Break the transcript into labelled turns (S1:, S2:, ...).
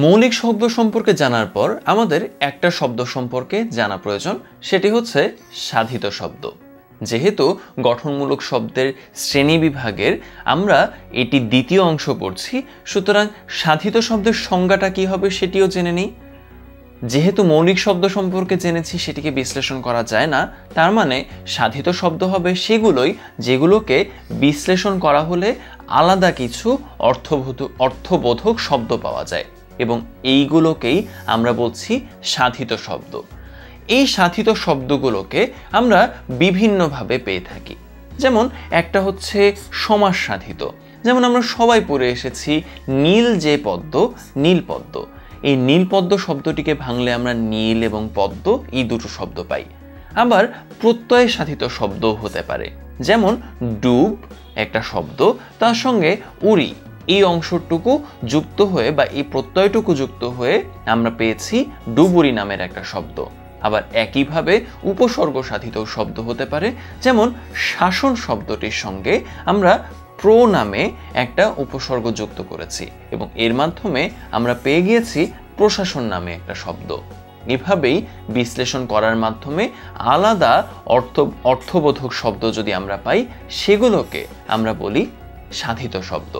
S1: মৌলিক শব্দ সম্পর্কে জানার পর আমাদের একটা শব্দ সম্পর্কে জানা প্রয়োজন, সেটি হচ্ছে সাধিত শব্দ। যেহেতু গঠনমূলক শব্দের শ্রেণীবিভাগের আমরা এটি দ্বিতীয় অংশ পড়ছি, সুতরাং সাধিত শব্দের সংজ্ঞাটা কি হবে সেটিও জেনে নিই। যেহেতু মৌলিক শব্দ সম্পর্কে জেনেছি সেটিকে বিশ্লেষণ করা যায় না, তার মানে সাধিত শব্দ হবে সেগুলোই যেগুলোকে বিশ্লেষণ করা হলে আলাদা কিছু অর্থবোধক শব্দ পাওয়া যায়, এবং এইগুলোকেই আমরা বলছি সাধিত শব্দ। এই সাধিত শব্দগুলোকে আমরা বিভিন্নভাবে পেয়ে থাকি। যেমন একটা হচ্ছে সমাস সাধিত, যেমন আমরা সবাই পড়ে এসেছি নীল যে পদ্ম, নীল পদ্ম। এই নীল পদ্ম শব্দটিকে ভাঙলে আমরা নীল এবং পদ্ম এই দুটো শব্দ পাই। আবার প্রত্যয় সাধিত শব্দও হতে পারে, যেমন ডুব একটা শব্দ, তার সঙ্গে উড়ি এই অংশটুকু যুক্ত হয়ে বা এই প্রত্যয়টুকু যুক্ত হয়ে আমরা পেয়েছি ডুবুরি নামের একটা শব্দ। আবার একইভাবে উপসর্গ সাধিত শব্দ হতে পারে, যেমন শাসন শব্দটির সঙ্গে আমরা প্রো নামে একটা উপসর্গ যুক্ত করেছি এবং এর মাধ্যমে আমরা পেয়ে গিয়েছি প্রশাসন নামে একটা শব্দ। এভাবেই বিশ্লেষণ করার মাধ্যমে আলাদা অর্থবোধক শব্দ যদি আমরা পাই, সেগুলোকে আমরা বলি সাধিত শব্দ।